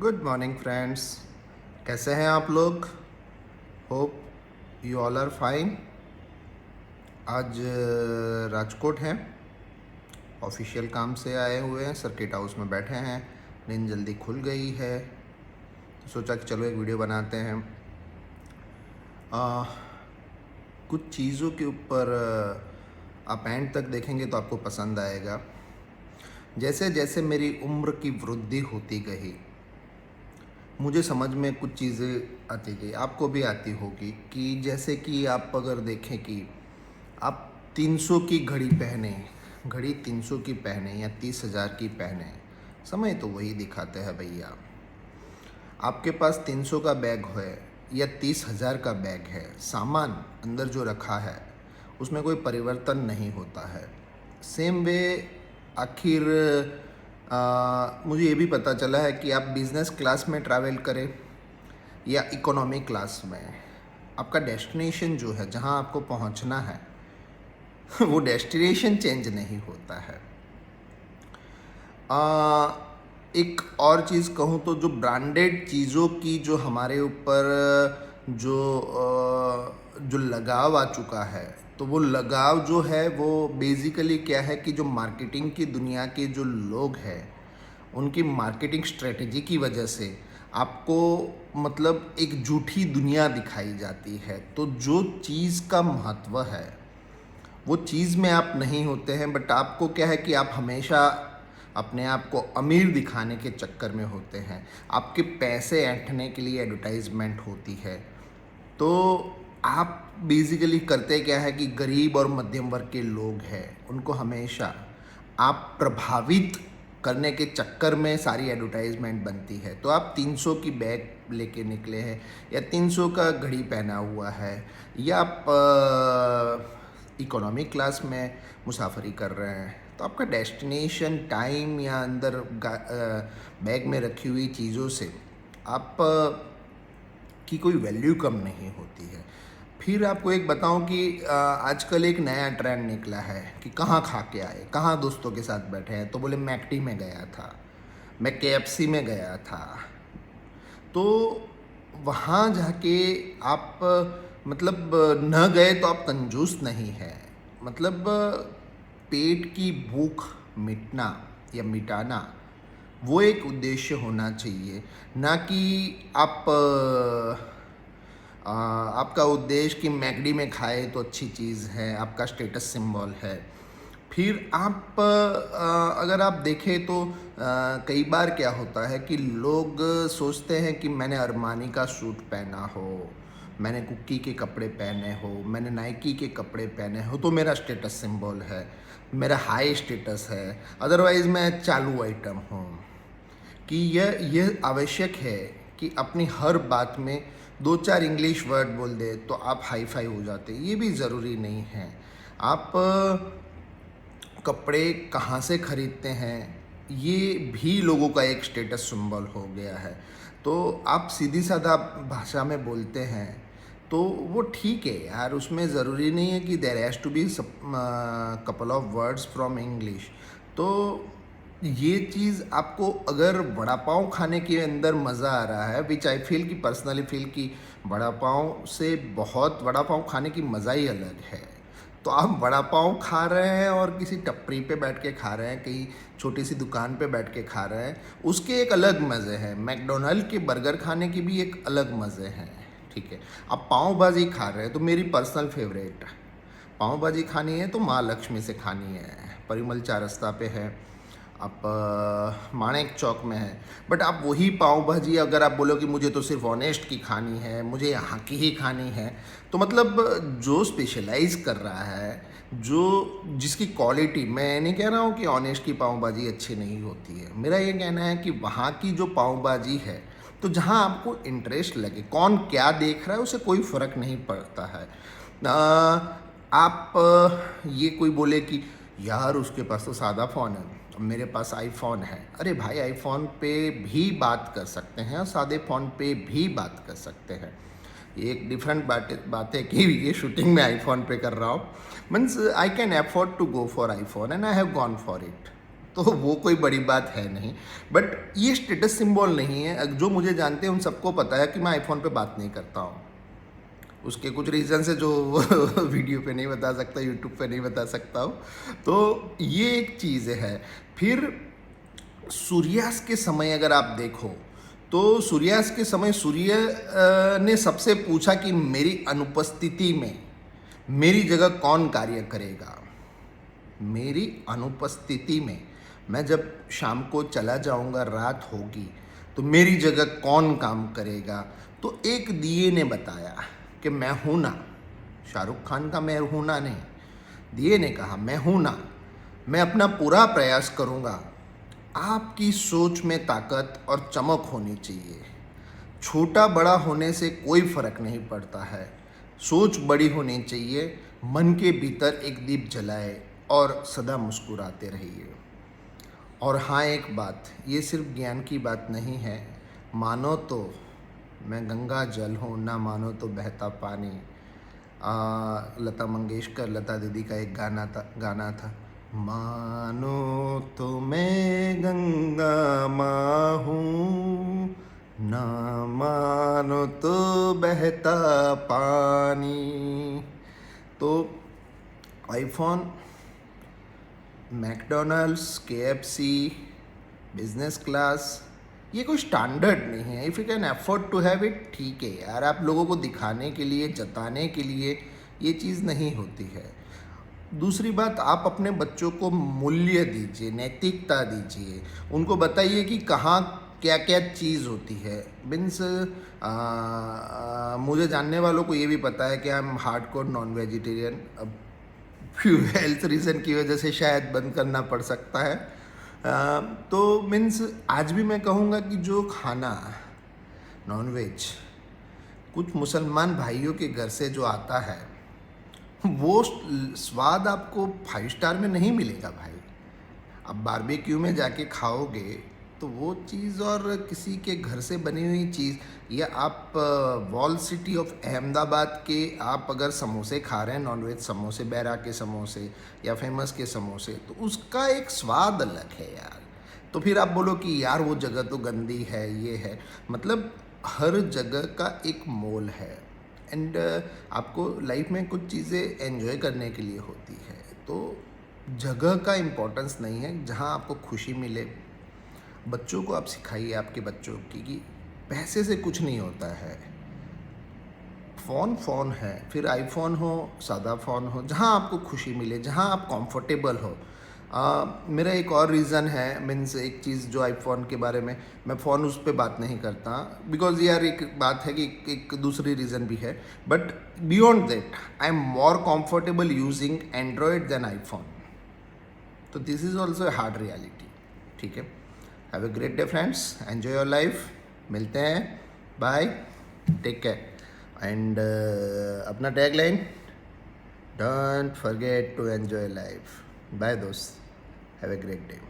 Good morning friends. कैसे हैं आप लोग? Hope you all are fine. आज राजकोट हैं, ऑफिशियल काम से आए हुए हैं, सर्किट हाउस में बैठे हैं। नींद जल्दी खुल गई है तो सोचा कि चलो एक वीडियो बनाते हैं। आ, कुछ चीज़ों के ऊपर आप एंड तक देखेंगे तो आपको पसंद आएगा। जैसे जैसे मेरी उम्र की वृद्धि होती गई, मुझे समझ में कुछ चीज़ें आती गई, आपको भी आती होगी। कि जैसे कि आप अगर देखें कि आप 300 की घड़ी पहने, घड़ी 300 की पहने या 30,000 की पहने, समय तो वही दिखाते हैं भैया। आपके पास 300 का बैग है या 30,000 का बैग है, सामान अंदर जो रखा है उसमें कोई परिवर्तन नहीं होता है। सेम वे आखिर मुझे ये भी पता चला है कि आप बिज़नेस क्लास में ट्रैवल करें या इकोनॉमी क्लास में, आपका डेस्टिनेशन जो है, जहाँ आपको पहुँचना है वो डेस्टिनेशन चेंज नहीं होता है। एक और चीज़ कहूँ तो जो ब्रांडेड चीज़ों की जो हमारे ऊपर जो लगाव आ चुका है, तो वो लगाव जो है वो बेसिकली क्या है कि जो मार्केटिंग की दुनिया के जो लोग हैं उनकी मार्केटिंग स्ट्रेटजी की वजह से आपको मतलब एक झूठी दुनिया दिखाई जाती है। तो जो चीज़ का महत्व है वो चीज़ में आप नहीं होते हैं, बट आपको क्या है कि आप हमेशा अपने आप को अमीर दिखाने के चक्कर में होते हैं। आपके पैसे ऐंठने के लिए एडवर्टाइजमेंट होती है। तो आप बेसिकली करते क्या है कि गरीब और मध्यम वर्ग के लोग हैं उनको हमेशा आप प्रभावित करने के चक्कर में सारी एडवर्टाइजमेंट बनती है। तो आप 300 की बैग लेके निकले हैं या 300 का घड़ी पहना हुआ है या आप इकोनॉमी क्लास में मुसाफरी कर रहे हैं, तो आपका डेस्टिनेशन टाइम या अंदर बैग में रखी हुई चीज़ों से आप की कोई वैल्यू कम नहीं होती है। फिर आपको एक बताऊं कि आजकल एक नया ट्रेंड निकला है कि कहाँ खा के आए, कहाँ दोस्तों के साथ बैठे हैं, तो बोले मैकडी में गया था, मैं केएफसी में गया था। तो वहाँ जाके आप मतलब न गए तो आप कंजूस नहीं है। मतलब पेट की भूख मिटना या मिटाना वो एक उद्देश्य होना चाहिए, ना कि आप आपका उद्देश्य कि मैकडी में खाए तो अच्छी चीज़ है, आपका स्टेटस सिंबल है। फिर आप अगर आप देखें तो कई बार क्या होता है कि लोग सोचते हैं कि मैंने अरमानी का सूट पहना हो, मैंने कुकी के कपड़े पहने हो, मैंने नाइकी के कपड़े पहने हो तो मेरा स्टेटस सिंबल है, मेरा हाई स्टेटस है, अदरवाइज़ मैं चालू आइटम हूँ। कि यह आवश्यक है कि अपनी हर बात में 2-4 इंग्लिश वर्ड बोल दे तो आप हाई फाई हो जाते, ये भी ज़रूरी नहीं है। आप कपड़े कहाँ से ख़रीदते हैं ये भी लोगों का एक स्टेटस सिंबल हो गया है। तो आप सीधी साधा भाषा में बोलते हैं तो वो ठीक है यार, उसमें ज़रूरी नहीं है कि there has to be couple of words from English. तो ये चीज़ आपको अगर वड़ा पाव खाने के अंदर मज़ा आ रहा है, विच आई फील कि पर्सनली फील कि वड़ा पाव से बहुत वड़ा पाव खाने की मज़ा ही अलग है। तो आप वड़ा पाव खा रहे हैं और किसी टपरी पे बैठ के खा रहे हैं, कहीं छोटी सी दुकान पे बैठ के खा रहे हैं, उसके एक अलग मज़े हैं। मैकडोनल्ड के बर्गर खाने के भी एक अलग मज़े हैं, ठीक है। आप पाव भाजी खा रहे हैं तो मेरी पर्सनल फेवरेट पाव भाजी खानी है तो माँ लक्ष्मी से खानी है, परिमल चार पे है, आप माणेक चौक में है। बट आप वही पाव भाजी अगर आप बोलो कि मुझे तो सिर्फ ऑनेस्ट की खानी है, मुझे यहाँ की ही खानी है, तो मतलब जो स्पेशलाइज कर रहा है, जो जिसकी क्वालिटी, मैं नहीं कह रहा हूँ कि ऑनेस्ट की पाव भाजी अच्छी नहीं होती है, मेरा ये कहना है कि वहाँ की जो पाव भाजी है, तो जहाँ आपको इंटरेस्ट लगे, कौन क्या देख रहा है उसे कोई फ़र्क नहीं पड़ता है। आप ये कोई बोले कि यार उसके पास तो सादा फ़ोन है, मेरे पास आईफोन है, अरे भाई आईफोन पे भी बात कर सकते हैं और सादे फ़ोन पे भी बात कर सकते हैं। ये एक डिफरेंट बात है कि ये शूटिंग में आईफोन पे कर रहा हूँ, means I can afford to go for iPhone and I have gone for it. तो वो कोई बड़ी बात है नहीं। बट ये स्टेटस सिंबल नहीं है। जो मुझे जानते हैं उन सबको पता है कि मैं आईफोन पे बात नहीं करता हूँ। उसके कुछ रीज़न है जो वीडियो पे नहीं बता सकता, यूट्यूब पे नहीं बता सकता हूँ। तो ये एक चीज़ है। फिर सूर्यास्त के समय अगर आप देखो तो सूर्यास्त के समय सूर्य ने सबसे पूछा कि मेरी अनुपस्थिति में मेरी जगह कौन कार्य करेगा। मेरी अनुपस्थिति में, मैं जब शाम को चला जाऊंगा, रात होगी, तो मेरी जगह कौन काम करेगा। तो एक दिए ने बताया कि मैं हूं ना। शाहरुख खान का मैं हूं ना नहीं, दिए ने कहा मैं हूं ना, मैं अपना पूरा प्रयास करूंगा। आपकी सोच में ताकत और चमक होनी चाहिए। छोटा बड़ा होने से कोई फर्क नहीं पड़ता है। सोच बड़ी होनी चाहिए। मन के भीतर एक दीप जलाए और सदा मुस्कुराते रहिए। और हाँ, एक बात, ये सिर्फ ज्ञान की बात नहीं है। मानो तो मैं गंगा जल हूँ, ना मानो तो बहता पानी। लता मंगेशकर, लता दीदी का एक गाना था, मानो तो मैं गंगा माँ हूँ, ना मानो तो बहता पानी। तो iPhone, McDonald's, KFC, business class, ये कोई स्टैंडर्ड नहीं है। If you can afford to have it, ठीक है यार। आप लोगों को दिखाने के लिए, जताने के लिए ये चीज़ नहीं होती है। दूसरी बात, आप अपने बच्चों को मूल्य दीजिए, नैतिकता दीजिए। उनको बताइए कि कहाँ क्या क्या चीज़ होती है। मीन्स मुझे जानने वालों को ये भी पता है कि I am hardcore non vegetarian. अब फ्यू हेल्थ रीज़न की वजह से शायद बंद करना पड़ सकता है। तो मीन्स आज भी मैं कहूँगा कि जो खाना नॉन वेज कुछ मुसलमान भाइयों के घर से जो आता है, वो स्वाद आपको 5 स्टार में नहीं मिलेगा भाई। आप बारबेक्यू में जाके खाओगे तो वो चीज़ और किसी के घर से बनी हुई चीज़, या आप वॉल सिटी ऑफ अहमदाबाद के आप अगर समोसे खा रहे हैं, नॉनवेज समोसे, बैरा के समोसे या फेमस के समोसे, तो उसका एक स्वाद अलग है यार। तो फिर आप बोलो कि यार वो जगह तो गंदी है, ये है। मतलब हर जगह का एक मोल है। एंड आपको लाइफ में कुछ चीज़ें एंजॉय करने के लिए होती है। तो जगह का इम्पोर्टेंस नहीं है, जहाँ आपको खुशी मिले। बच्चों को आप सिखाइए, आपके बच्चों की, कि पैसे से कुछ नहीं होता है। फ़ोन है, फिर आईफोन हो, सादा फ़ोन हो, जहाँ आपको खुशी मिले, जहाँ आप कंफर्टेबल हो। मेरा एक और रीज़न है, मीन्स एक चीज़ जो आईफोन के बारे में, मैं फ़ोन उस पर बात नहीं करता बिकॉज यार एक बात है कि एक दूसरी रीज़न भी है। But beyond that I am more comfortable using Android than iPhone. तो this is also a hard reality. ठीक है, have a great day friends, enjoy your life. मिलते हैं, बाय, टेक केयर। एंड अपना tagline, don't forget to enjoy life. Bye दोस्त, have a great day.